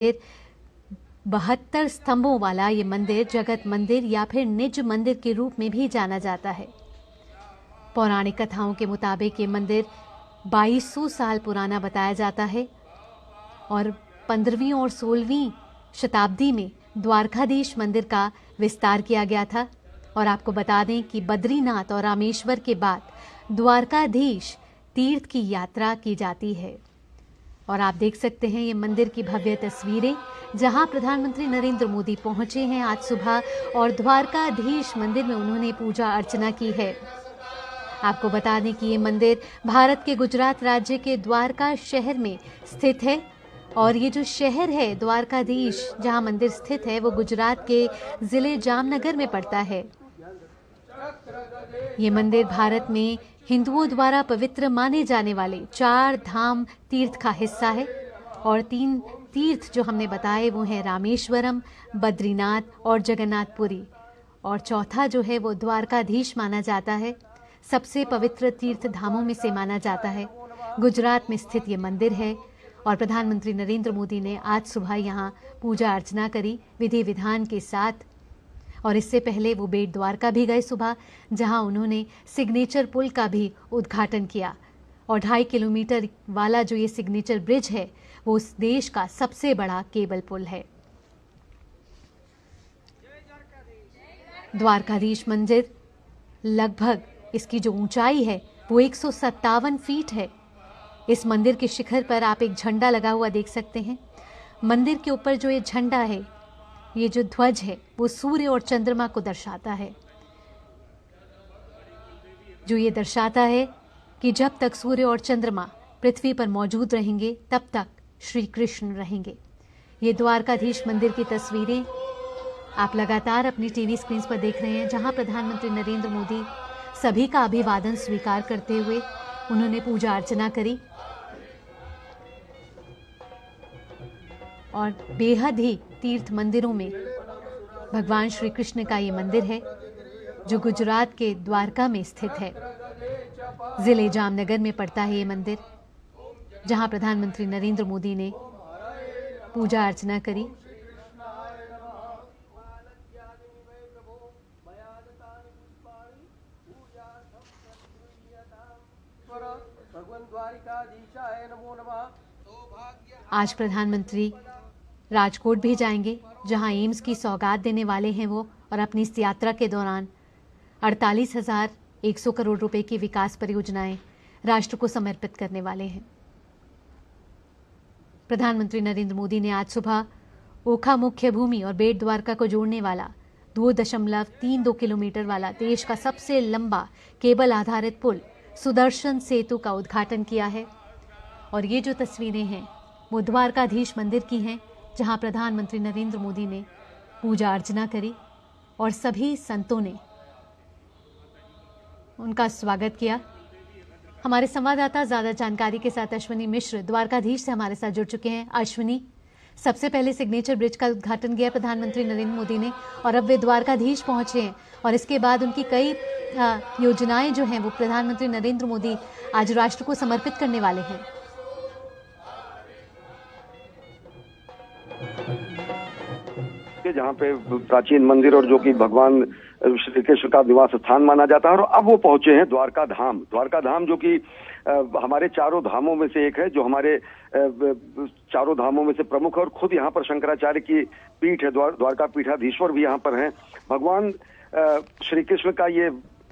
72 स्तंभों वाला ये मंदिर जगत मंदिर या फिर निज मंदिर के रूप में भी जाना जाता है। पौराणिक कथाओं के मुताबिक ये मंदिर 2200 साल पुराना बताया जाता है और 15वीं और 16वीं शताब्दी में द्वारकाधीश मंदिर का विस्तार किया गया था। और आपको बता दें कि बद्रीनाथ और रामेश्वर के बाद द्वारकाधीश तीर्थ की यात्रा की जाती है। और आप देख सकते हैं ये मंदिर की भव्य तस्वीरें, जहां प्रधानमंत्री नरेंद्र मोदी पहुंचे हैं आज सुबह और द्वारकाधीश मंदिर में उन्होंने पूजा अर्चना की है। आपको बता दें कि ये मंदिर भारत के गुजरात राज्य के द्वारका शहर में स्थित है और ये जो शहर है द्वारकाधीश जहां मंदिर स्थित है वो गुजरात के जिले जामनगर में पड़ता है। ये मंदिर भारत में हिंदुओं द्वारा पवित्र माने जाने वाले 4 धाम तीर्थ का हिस्सा है और 3 तीर्थ जो हमने बताए वो हैं रामेश्वरम, बद्रीनाथ और जगन्नाथपुरी। और चौथा जो है वो द्वारकाधीश माना जाता है, सबसे पवित्र तीर्थ धामों में से माना जाता है। गुजरात में स्थित ये मंदिर है और प्रधानमंत्री नरेंद्र मोदी ने आज सुबह यहाँ पूजा अर्चना करी विधि विधान के साथ। और इससे पहले वो बेट द्वारका भी गए सुबह, जहां उन्होंने सिग्नेचर पुल का भी उद्घाटन किया। और 2.5 किलोमीटर वाला जो ये सिग्नेचर ब्रिज है वो उस देश का सबसे बड़ा केबल पुल है। द्वारकाधीश मंदिर लगभग इसकी जो ऊंचाई है वो 157 फीट है। इस मंदिर के शिखर पर आप एक झंडा लगा हुआ देख सकते हैं। मंदिर के ऊपर जो ये झंडा है, ये जो ध्वज है वो सूर्य और चंद्रमा को दर्शाता है, जो ये दर्शाता है कि जब तक सूर्य और चंद्रमा पृथ्वी पर मौजूद रहेंगे तब तक श्री कृष्ण रहेंगे। ये द्वारकाधीश मंदिर की तस्वीरें आप लगातार अपनी टीवी स्क्रीन पर देख रहे हैं, जहां प्रधानमंत्री नरेंद्र मोदी सभी का अभिवादन स्वीकार करते हुए उन्होंने पूजा अर्चना करी। और बेहद ही तीर्थ मंदिरों में भगवान श्री कृष्ण का ये मंदिर है जो गुजरात के द्वारका में स्थित है। जिले जामनगर में पड़ता है ये मंदिर, जहां प्रधानमंत्री नरेंद्र मोदी ने पूजा अर्चना करी। आज प्रधानमंत्री राजकोट भी जाएंगे, जहां एम्स की सौगात देने वाले हैं वो, और अपनी इस यात्रा के दौरान 48,100 करोड़ रुपए की विकास परियोजनाएं राष्ट्र को समर्पित करने वाले हैं। प्रधानमंत्री नरेंद्र मोदी ने आज सुबह ओखा मुख्य भूमि और बेट द्वारका को जोड़ने वाला 2.32 किलोमीटर वाला देश का सबसे लंबा केबल आधारित पुल सुदर्शन सेतु का उद्घाटन किया है। और ये जो तस्वीरें हैं वो द्वारकाधीश मंदिर की हैं, जहां प्रधानमंत्री नरेंद्र मोदी ने पूजा अर्चना करी और सभी संतों ने उनका स्वागत किया। हमारे संवाददाता ज्यादा जानकारी के साथ अश्विनी मिश्र द्वारकाधीश से हमारे साथ जुड़ चुके हैं। अश्विनी, सबसे पहले सिग्नेचर ब्रिज का उद्घाटन किया प्रधानमंत्री नरेंद्र मोदी ने और अब वे द्वारकाधीश पहुंचे हैं और इसके बाद उनकी कई योजनाएं जो हैं वो प्रधानमंत्री नरेंद्र मोदी आज राष्ट्र को समर्पित करने वाले हैं। जहाँ पे प्राचीन मंदिर और जो कि भगवान श्री कृष्ण का निवास स्थान माना जाता है, और अब वो पहुंचे हैं द्वारका धाम। द्वारका धाम जो कि हमारे 4 धामों में से एक है, जो हमारे 4 धामों में से प्रमुख है। और खुद यहाँ पर शंकराचार्य की पीठ है, द्वारका पीठाधीश्वर भी यहाँ पर हैं। भगवान श्री कृष्ण का ये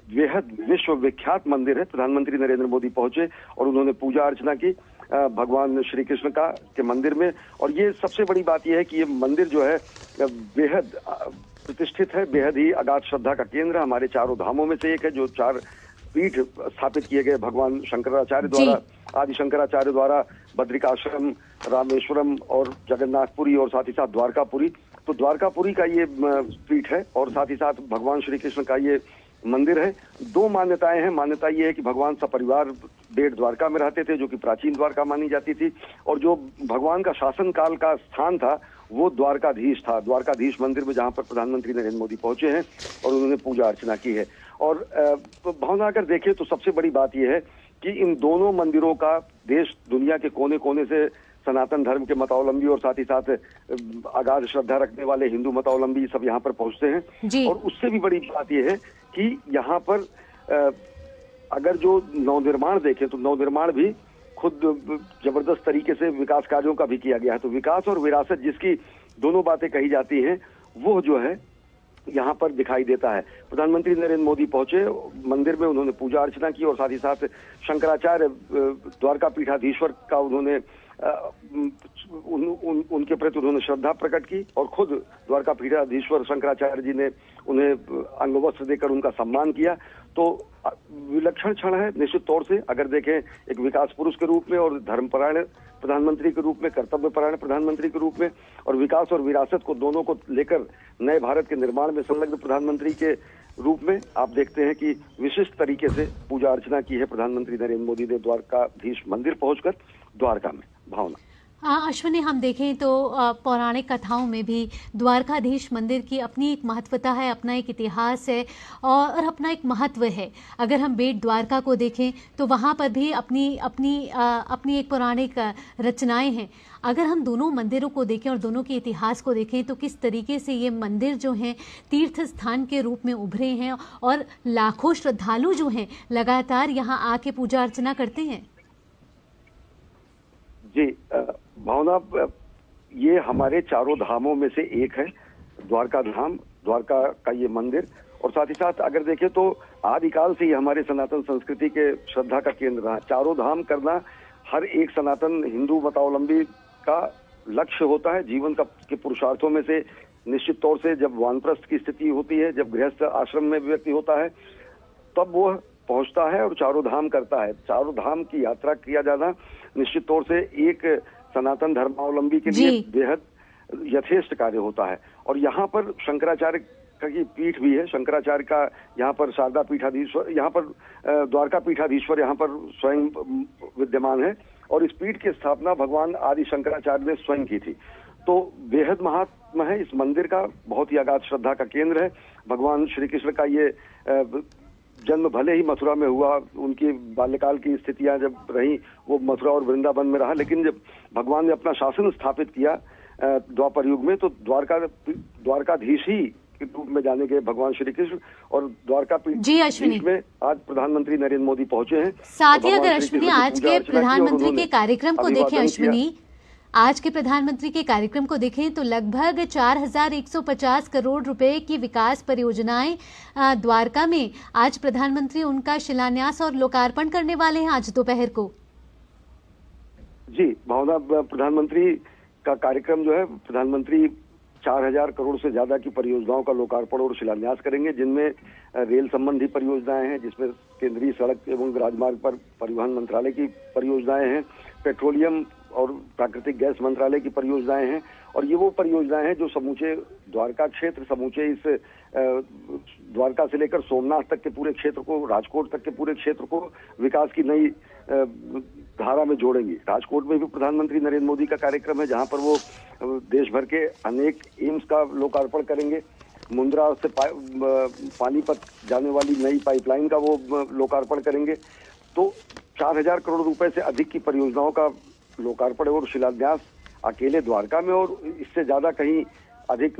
बेहद विश्व विख्यात मंदिर है। प्रधानमंत्री नरेंद्र मोदी पहुंचे और उन्होंने पूजा अर्चना की भगवान श्री कृष्ण का के मंदिर में। और ये सबसे बड़ी बात यह है कि ये मंदिर जो है बेहद प्रतिष्ठित है, बेहद ही अगाध श्रद्धा का केंद्र। हमारे 4 धामों में से एक है, जो 4 पीठ स्थापित किए गए भगवान शंकराचार्य द्वारा, आदि शंकराचार्य द्वारा, बद्रिकाश्रम, रामेश्वरम और जगन्नाथपुरी और साथ ही साथ द्वारकापुरी। तो द्वारकापुरी का ये पीठ है और साथ ही साथ भगवान श्री कृष्ण का ये मंदिर है। 2 मान्यताएं हैं। मान्यता ये है कि भगवान सपरिवार बेट द्वारका में रहते थे, जो कि प्राचीन द्वारका मानी जाती थी, और जो भगवान का शासन काल का स्थान था वो द्वारकाधीश था। द्वारकाधीश मंदिर में जहां पर प्रधानमंत्री नरेंद्र मोदी पहुंचे हैं और उन्होंने पूजा अर्चना की है। और भावना अगर देखें तो सबसे बड़ी बात यह है कि इन दोनों मंदिरों का देश दुनिया के कोने कोने से सनातन धर्म के मतावलंबी और साथ ही साथ अगाध श्रद्धा रखने वाले हिंदू मतावलंबी सब यहाँ पर पहुंचते हैं। और उससे भी बड़ी बात यह है कि यहाँ पर अगर जो नवनिर्माण देखें तो नवनिर्माण भी खुद जबरदस्त तरीके से विकास कार्यों का भी किया गया है। तो विकास और विरासत जिसकी दोनों बातें कही जाती हैं वो जो है यहाँ पर दिखाई देता है। प्रधानमंत्री नरेंद्र मोदी पहुंचे, मंदिर में उन्होंने पूजा अर्चना की और साथ ही साथ शंकराचार्य द्वारका पीठाधीश्वर का उन्होंने उनके प्रति उन्होंने श्रद्धा प्रकट की और खुद द्वारका पीठाधीश्वर शंकराचार्य जी ने उन्हें अंगवस्त्र देकर उनका सम्मान किया। तो विलक्षण क्षण है निश्चित तौर से, अगर देखें एक विकास पुरुष के रूप में और धर्मपरायण प्रधानमंत्री के रूप में, कर्तव्यपरायण प्रधानमंत्री के रूप में और विकास और विरासत को दोनों को लेकर नए भारत के निर्माण में संलग्न प्रधानमंत्री के रूप में आप देखते हैं कि विशिष्ट तरीके से पूजा अर्चना की है प्रधानमंत्री नरेंद्र मोदी ने द्वारकाधीश मंदिर पहुंचकर द्वारका में। भावना अश्विनी, हम देखें तो पौराणिक कथाओं में भी द्वारकाधीश मंदिर की अपनी एक महत्वता है, अपना एक इतिहास है और अपना एक महत्व है। अगर हम बेट द्वारका को देखें तो वहाँ पर भी अपनी एक पौराणिक रचनाएं हैं। अगर हम दोनों मंदिरों को देखें और दोनों के इतिहास को देखें तो किस तरीके से ये मंदिर जो हैं तीर्थ स्थान के रूप में उभरे हैं और लाखों श्रद्धालु जो हैं लगातार यहाँ आके पूजा अर्चना करते हैं। जी भावना, ये हमारे चारों धामों में से एक है द्वारका धाम, द्वारका का ये मंदिर। और साथ ही साथ अगर देखें तो आदिकाल से ही हमारे सनातन संस्कृति के श्रद्धा का केंद्र रहा। चारों धाम करना हर एक सनातन हिंदू मतावलंबी का लक्ष्य होता है। जीवन का के पुरुषार्थों में से निश्चित तौर से जब वानप्रस्थ की स्थिति होती है, जब गृहस्थ आश्रम में व्यक्ति होता है, तब वो पहुंचता है और चारों धाम करता है। चारों धाम की यात्रा किया जाना निश्चित तौर से एक सनातन धर्मावलंबी के लिए बेहद यथेष्ट कार्य होता है। और यहाँ पर शंकराचार्य की पीठ भी है। शंकराचार्य का यहाँ पर शारदा पीठाधीश्वर, यहाँ पर द्वारका पीठाधीश्वर यहाँ पर स्वयं विद्यमान है और इस पीठ की स्थापना भगवान आदि शंकराचार्य ने स्वयं की थी। तो बेहद महात्मा है इस मंदिर का, बहुत ही अगाध श्रद्धा का केंद्र है। भगवान श्री कृष्ण का ये जन्म भले ही मथुरा में हुआ, उनकी बाल्यकाल की स्थितियां जब रही वो मथुरा और वृंदावन में रहा, लेकिन जब भगवान ने अपना शासन स्थापित किया द्वापर युग में तो द्वारकाधीश ही के रूप में जाने गए भगवान श्री कृष्ण और द्वारका पीठ में आज प्रधानमंत्री नरेंद्र मोदी पहुंचे हैं। साथ ही अगर अश्विनी आज के प्रधानमंत्री के कार्यक्रम को देखें, अश्विनी आज के प्रधानमंत्री के कार्यक्रम को देखें तो लगभग 4150 करोड़ रुपए की विकास परियोजनाएं द्वारका में आज प्रधानमंत्री उनका शिलान्यास और लोकार्पण करने वाले हैं आज दोपहर को। जी भावना, प्रधानमंत्री का कार्यक्रम जो है, प्रधानमंत्री 4000 करोड़ से ज्यादा की परियोजनाओं का लोकार्पण और शिलान्यास करेंगे, जिनमें रेल संबंधी परियोजनाएं हैं, जिसमें केंद्रीय सड़क एवं राजमार्ग पर परिवहन मंत्रालय की परियोजनाएं हैं, पेट्रोलियम और प्राकृतिक गैस मंत्रालय की परियोजनाएं हैं। और ये वो परियोजनाएं हैं जो समूचे द्वारका क्षेत्र, समूचे इस द्वारका से लेकर सोमनाथ तक के पूरे क्षेत्र को, राजकोट तक के पूरे क्षेत्र को विकास की नई धारा में जोड़ेंगी। राजकोट में भी प्रधानमंत्री नरेंद्र मोदी का कार्यक्रम है, जहां पर वो देश भर के अनेक एम्स का लोकार्पण करेंगे। मुंद्रा से पानीपत जाने वाली नई पाइपलाइन का वो लोकार्पण करेंगे। तो 4000 करोड़ रुपए से अधिक की परियोजनाओं का लोकार्पण और शिलान्यास अकेले द्वारका में, और इससे ज्यादा कहीं अधिक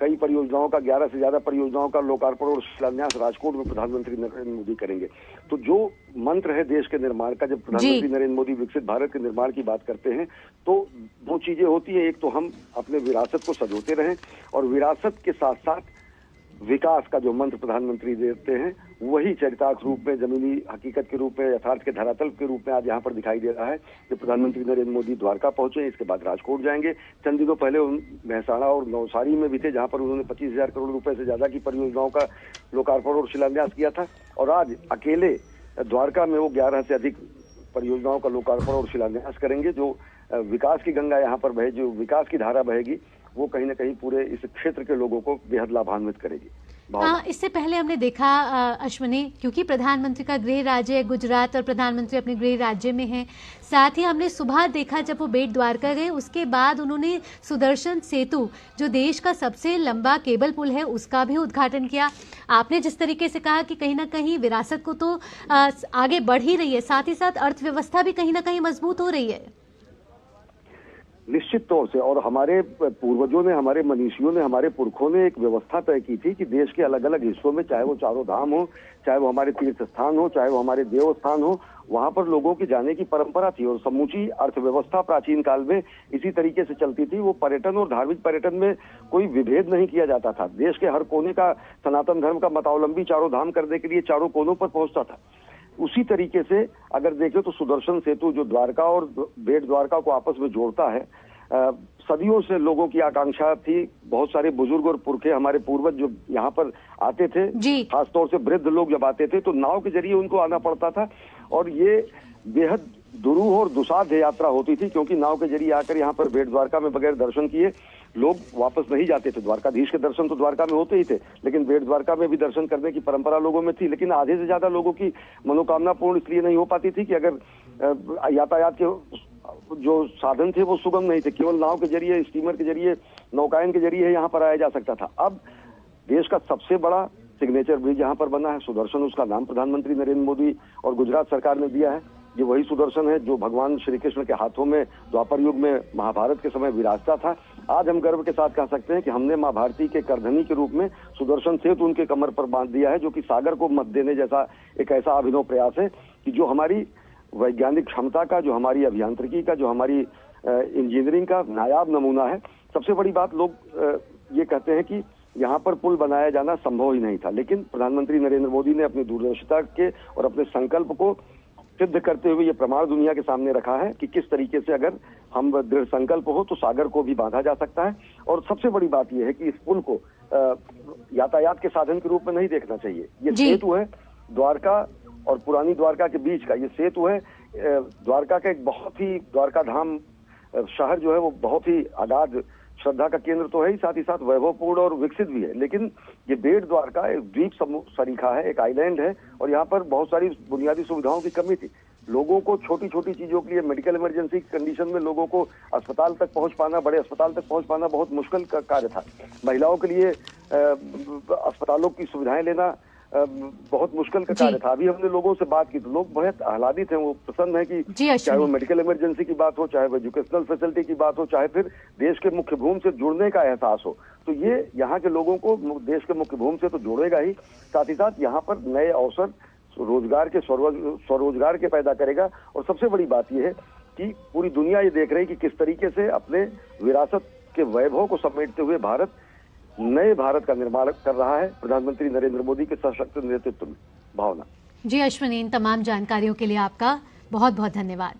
कई परियोजनाओं का 11 से ज्यादा परियोजनाओं का लोकार्पण और शिलान्यास राजकोट में प्रधानमंत्री नरेंद्र मोदी करेंगे। तो जो मंत्र है देश के निर्माण का, जब प्रधानमंत्री नरेंद्र मोदी विकसित भारत के निर्माण की बात करते हैं तो दो चीजें होती हैं। एक तो हम अपने विरासत को सजोते रहें और विरासत के साथ साथ विकास का जो मंत्र प्रधानमंत्री देते हैं वही चरितार्थ रूप में, जमीनी हकीकत के रूप में, यथार्थ के धरातल के रूप में आज यहाँ पर दिखाई दे रहा है कि प्रधानमंत्री नरेंद्र मोदी द्वारका पहुंचे, इसके बाद राजकोट जाएंगे। चंद दिनों पहले मेहसाणा और नवसारी में भी थे, जहाँ पर उन्होंने 25,000 करोड़ रुपए से ज्यादा की परियोजनाओं का लोकार्पण और शिलान्यास किया था। और आज अकेले द्वारका में वो 11 से अधिक परियोजनाओं का लोकार्पण और शिलान्यास करेंगे। जो विकास की गंगा यहाँ पर बहे, जो विकास की धारा बहेगी, वो कहीं ना कहीं पूरे इस क्षेत्र के लोगों को बेहद लाभान्वित करेगी। इससे पहले हमने देखा अश्विनी, क्योंकि प्रधानमंत्री का गृह राज्य है गुजरात और प्रधानमंत्री अपने गृह राज्य में हैं, साथ ही हमने सुबह देखा जब वो बेट द्वारका गए, उसके बाद उन्होंने सुदर्शन सेतु जो देश का सबसे लंबा केबल पुल है उसका भी उद्घाटन किया। आपने जिस तरीके से कहा कि कहीं ना कहीं विरासत को तो आगे बढ़ ही रही है, साथ ही साथ अर्थव्यवस्था भी कहीं ना कहीं मजबूत हो रही है। निश्चित तौर से, और हमारे पूर्वजों ने, हमारे मनीषियों ने, हमारे पुरखों ने एक व्यवस्था तय की थी कि देश के अलग अलग हिस्सों में, चाहे वो चारों धाम हो, चाहे वो हमारे तीर्थ स्थान हो, चाहे वो हमारे देव स्थान हो, वहां पर लोगों की जाने की परंपरा थी और समूची अर्थव्यवस्था प्राचीन काल में इसी तरीके से चलती थी। वो पर्यटन और धार्मिक पर्यटन में कोई विभेद नहीं किया जाता था। देश के हर कोने का सनातन धर्म का मतावलंबी चारों धाम करने के लिए चारों कोनों पर पहुंचता था। उसी तरीके से अगर देखें तो सुदर्शन सेतु जो द्वारका और बेट द्वारका को आपस में जोड़ता है, सदियों से लोगों की आकांक्षा थी। बहुत सारे बुजुर्ग और पुरखे, हमारे पूर्वज जो यहाँ पर आते थे, खासतौर से वृद्ध लोग जब आते थे तो नाव के जरिए उनको आना पड़ता था और ये बेहद दुरूह और दुसाध्य यात्रा होती थी, क्योंकि नाव के जरिए आकर यहाँ पर बेट द्वारका में बगैर दर्शन किए लोग वापस नहीं जाते थे। द्वारकाधीश के दर्शन तो द्वारका में होते ही थे, लेकिन बेट द्वारका में भी दर्शन करने की परंपरा लोगों में थी। लेकिन आधे से ज्यादा लोगों की मनोकामना पूर्ण इसलिए नहीं हो पाती थी कि अगर यातायात के जो साधन थे वो सुगम नहीं थे। केवल नाव के जरिए, स्टीमर के जरिए, नौकायन के जरिए यहाँ पर आया जा सकता था। अब देश का सबसे बड़ा सिग्नेचर ब्रिज यहाँ पर बना है, सुदर्शन, उसका नाम प्रधानमंत्री नरेंद्र मोदी और गुजरात सरकार ने दिया है। ये वही सुदर्शन है जो भगवान श्री कृष्ण के हाथों में द्वापर युग में महाभारत के समय विराजता था। आज हम गर्व के साथ कह सकते हैं कि हमने मां भारती के करधनी के रूप में सुदर्शन सेतु उनके कमर पर बांध दिया है, जो कि सागर को मत देने जैसा एक ऐसा अभिनव प्रयास है कि जो हमारी वैज्ञानिक क्षमता का, जो हमारी अभियांत्रिकी का, जो हमारी इंजीनियरिंग का नायाब नमूना है। सबसे बड़ी बात, लोग ये कहते हैं कि यहाँ पर पुल बनाया जाना संभव ही नहीं था, लेकिन प्रधानमंत्री नरेंद्र मोदी ने अपनी दूरदर्शिता के और अपने संकल्प को सिद्ध करते हुए ये प्रमाण दुनिया के सामने रखा है कि किस तरीके से अगर हम दृढ़ संकल्प हो तो सागर को भी बांधा जा सकता है। और सबसे बड़ी बात यह है कि इस पुल को यातायात के साधन के रूप में नहीं देखना चाहिए। ये सेतु है द्वारका और पुरानी द्वारका के बीच का, ये सेतु है द्वारका का एक बहुत ही, द्वारका धाम शहर जो है वो बहुत ही अगाध श्रद्धा का केंद्र तो है ही, साथ ही साथ वैभवपूर्ण और विकसित भी है। लेकिन ये बेट द्वारका एक द्वीप सरीखा है, एक आइलैंड है और यहाँ पर बहुत सारी बुनियादी सुविधाओं की कमी थी। लोगों को छोटी छोटी चीजों के लिए, मेडिकल इमरजेंसी की कंडीशन में लोगों को अस्पताल तक पहुंच पाना, बड़े अस्पताल तक पहुंच पाना बहुत मुश्किल का कार्य था। महिलाओं के लिए अस्पतालों की सुविधाएं लेना बहुत मुश्किल का कार्य था। अभी हमने लोगों से बात की तो लोग बहुत आह्लादित हैं, वो प्रसन्न है कि चाहे वो मेडिकल इमरजेंसी की बात हो, चाहे वो एजुकेशनल फैसिलिटी की बात हो, चाहे फिर देश के मुख्य भूमि से जुड़ने का एहसास हो, तो ये यहाँ के लोगों को देश के मुख्य भूमि से तो जोड़ेगा ही, साथ ही साथ यहाँ पर नए अवसर रोजगार के, स्वरोजगार के पैदा करेगा। और सबसे बड़ी बात यह है कि पूरी दुनिया ये देख रही है कि किस तरीके से अपने विरासत के वैभव को समेटते हुए भारत नए भारत का निर्माण कर रहा है, प्रधानमंत्री नरेंद्र मोदी के सशक्त नेतृत्व में। भावना जी अश्विनी, इन तमाम जानकारियों के लिए आपका बहुत बहुत धन्यवाद।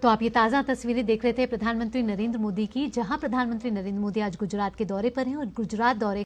तो आप ये ताज़ा तस्वीरें देख रहे थे प्रधानमंत्री नरेंद्र मोदी की, जहां प्रधानमंत्री नरेंद्र मोदी आज गुजरात के दौरे पर हैं और गुजरात दौरे